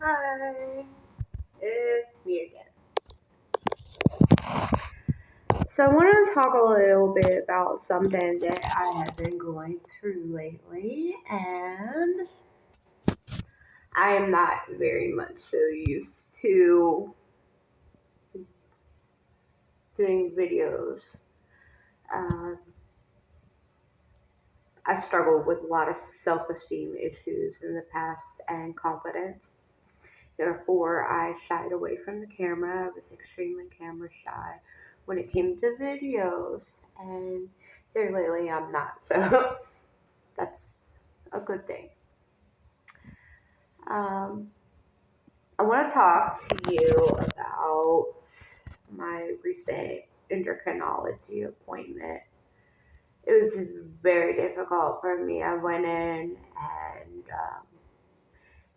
Hi, it's me again. So I want to talk a little bit about something that I have been going through lately, and I am not very much so used to doing videos. Um, I struggled with a lot of self-esteem issues in the past and confidence. Therefore, I shied away from the camera. I was extremely camera shy when it came to videos, and here lately I'm not. So that's a good thing. Um, I want to talk to you about my recent endocrinology appointment. It was very difficult for me. I went in and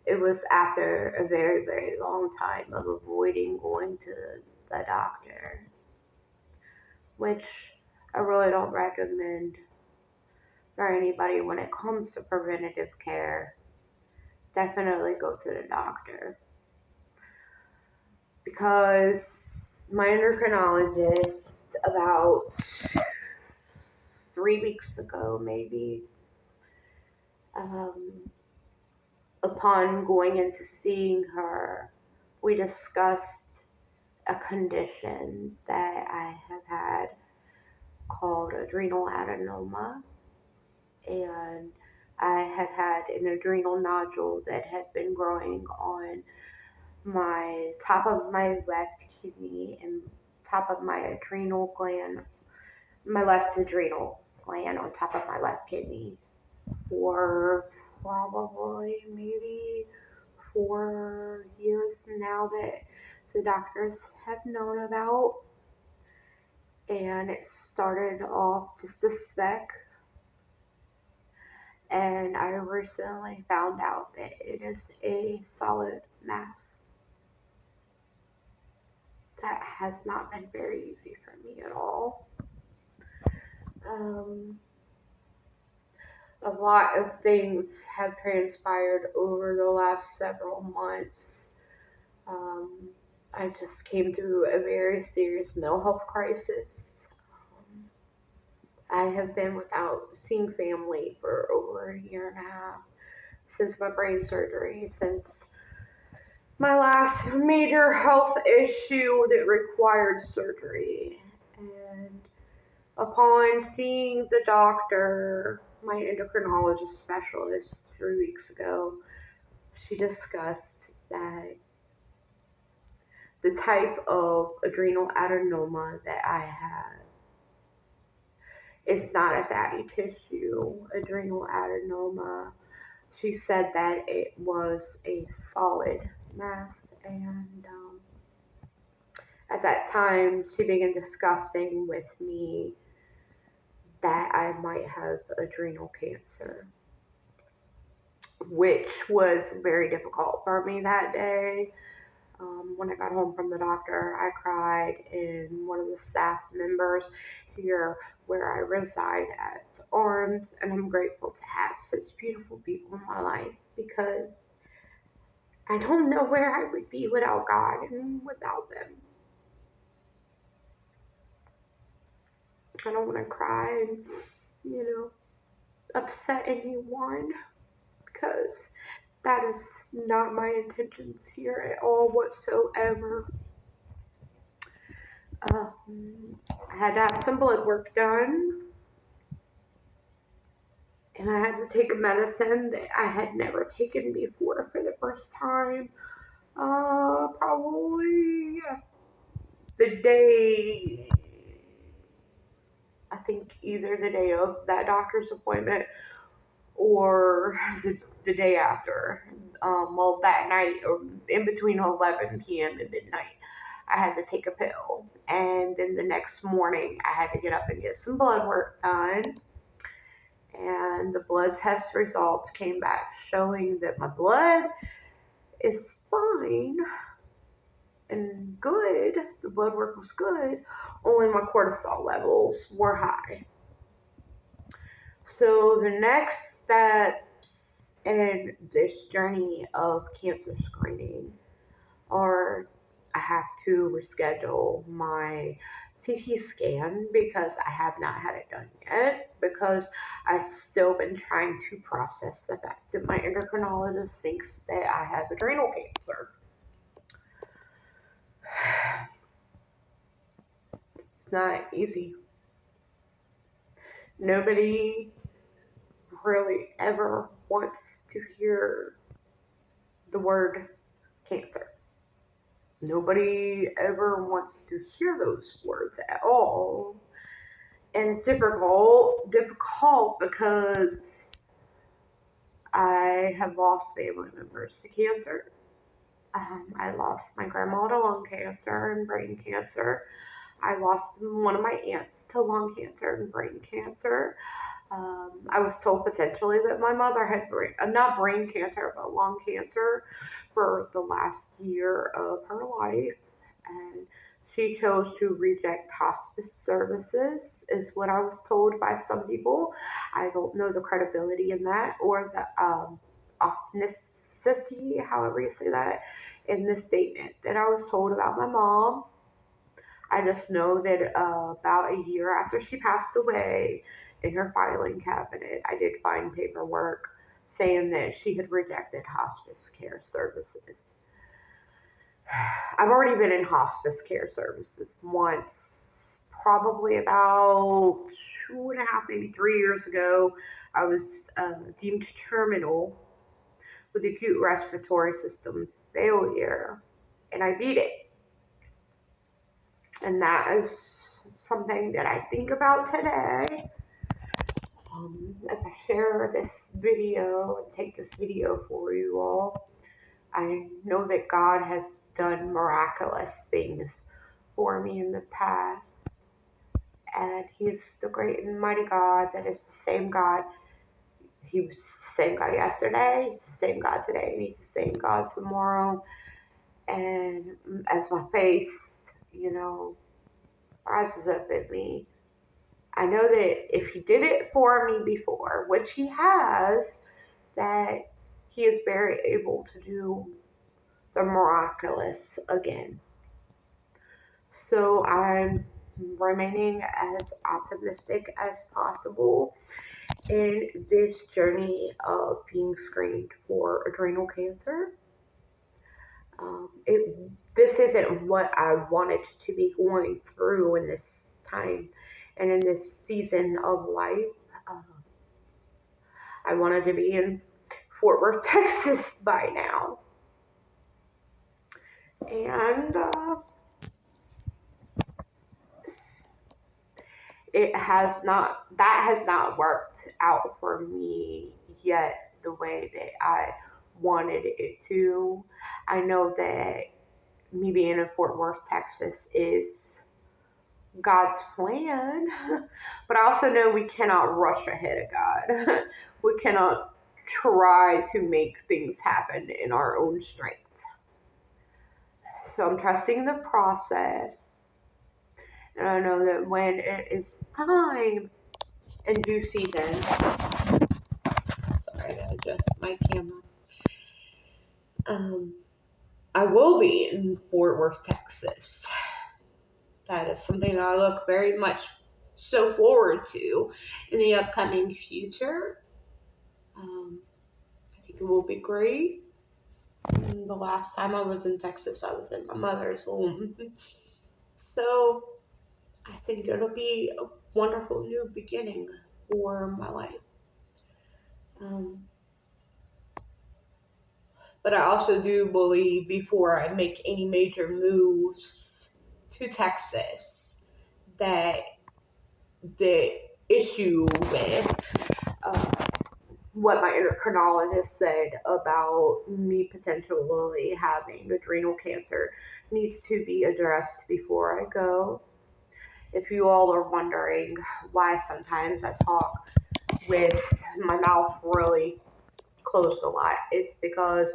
it was after a very, very long time of avoiding going to the doctor, which I really don't recommend for anybody when it comes to preventative care. Definitely go to the doctor because my endocrinologist, about 3 weeks ago, maybe, um, upon going into seeing her, we discussed a condition that I have had called adrenal adenoma, and I had had an adrenal nodule that had been growing on my top of my left kidney and top of my adrenal gland, my left adrenal gland on top of my left kidney for probably maybe 4 years now that the doctors have known about. And it started off just a speck, and I recently found out that it is a solid mass. That has not been very easy for me at all. Um, a lot of things have transpired over the last several months. Um, I just came through a very serious mental health crisis. I have been without seeing family for over a year and a half since my brain surgery, since my last major health issue that required surgery. And upon seeing the doctor, my endocrinologist specialist, 3 weeks ago, she discussed that the type of adrenal adenoma that I had is not a fatty tissue adrenal adenoma. She said that it was a solid mass, and at that time, she began discussing with me that I might have adrenal cancer, which was very difficult for me that day. When I got home from the doctor, I cried, and one of the staff members here where I reside at arms, and I'm grateful to have such beautiful people in my life because I don't know where I would be without God and without them. I don't want to cry and, you upset anyone because that is not my intentions here at all whatsoever. I had to have some blood work done, and I had to take a medicine that I had never taken before for the first time. Probably the day, I think either the day of that doctor's appointment or the day after. Well, that night, or in between 11 p.m. and midnight, I had to take a pill. And then the next morning, I had to get up and get some blood work done. And the blood test results came back showing that my blood is fine and good. The blood work was good, only my cortisol levels were high. So the next steps in this journey of cancer screening, or I have to reschedule my CT scan because I have not had it done yet because I've still been trying to process the fact that my endocrinologist thinks that I have adrenal cancer. It's not easy. Nobody really ever wants to hear the word cancer. Nobody ever wants to hear those words at all. And it's difficult because I have lost family members to cancer. I lost my grandma to lung cancer and brain cancer. I lost one of my aunts to lung cancer and brain cancer. I was told potentially that my mother had not brain cancer, but lung cancer for the last year of her life. And she chose to reject hospice services, is what I was told by some people. I don't know the credibility in that or the authenticity, however you say that, in the statement that I was told about my mom. I just know that about a year after she passed away, in her filing cabinet, I did find paperwork saying that she had rejected hospice care services. I've already been in hospice care services once, probably about 2.5, maybe 3 years ago. I was deemed terminal with acute respiratory system failure, and I beat it. And that is something that I think about today. As I share this video and take this video for you all, I know that God has done miraculous things for me in the past, and He's the great and mighty God that is the same God. He was the same God yesterday, He's the same God today, and He's the same God tomorrow. And as my faith, you know, rises up in me, I know that if He did it for me before, which He has, that He is very able to do the miraculous again. So I'm remaining as optimistic as possible in this journey of being screened for adrenal cancer. This isn't what I wanted to be going through in this time and in this season of life. Uh, I wanted to be in Fort Worth, Texas by now. And that has not worked out for me yet the way that I wanted it to. I know that me being in Fort Worth, Texas is God's plan, but I also know we cannot rush ahead of God. We cannot try to make things happen in our own strength. So I'm trusting the process, and I know that when it is time in due season, sorry, I gotta adjust my camera. I will be in Fort Worth, Texas. That is something I look very much so forward to in the upcoming future. I think it will be great. The last time I was in Texas, I was in my mother's home. So I think it'll be a wonderful new beginning for my life. But I also do believe before I make any major moves to Texas that the issue with what my endocrinologist said about me potentially having adrenal cancer needs to be addressed before I go. If you all are wondering why sometimes I talk with my mouth really closed a lot, it's because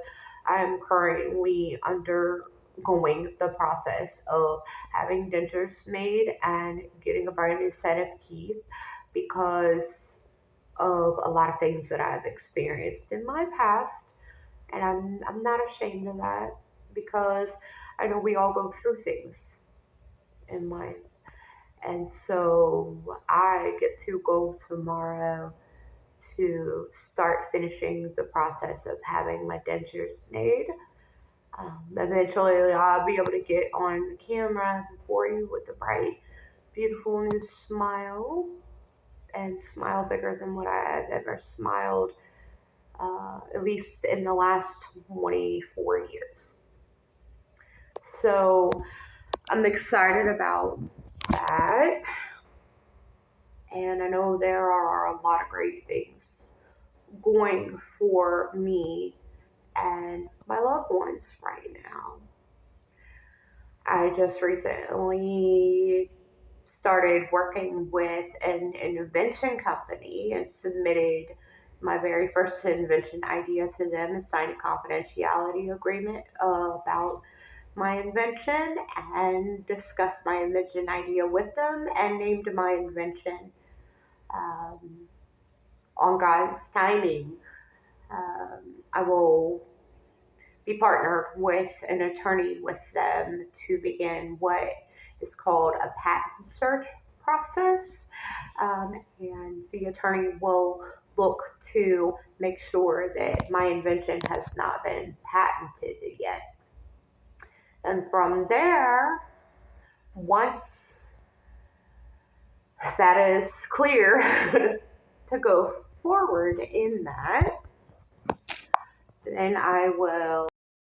I'm currently undergoing the process of having dentures made and getting a brand new set of teeth because of a lot of things that I've experienced in my past, and I'm not ashamed of that because I know we all go through things in life. And so I get to go tomorrow to start finishing the process of having my dentures made. Eventually, I'll be able to get on camera for you with a bright, beautiful new smile and smile bigger than what I've ever smiled, at least in the last 24 years. So I'm excited about that. And I know there are a lot of great things going for me and my loved ones right now. I just recently started working with an invention company and submitted my very first invention idea to them and signed a confidentiality agreement about my invention and discussed my invention idea with them and named my invention um, on God's timing. I will be partnered with an attorney with them to begin what is called a patent search process. And the attorney will look to make sure that my invention has not been patented yet. And from there, once that is clear to go forward in that, then I will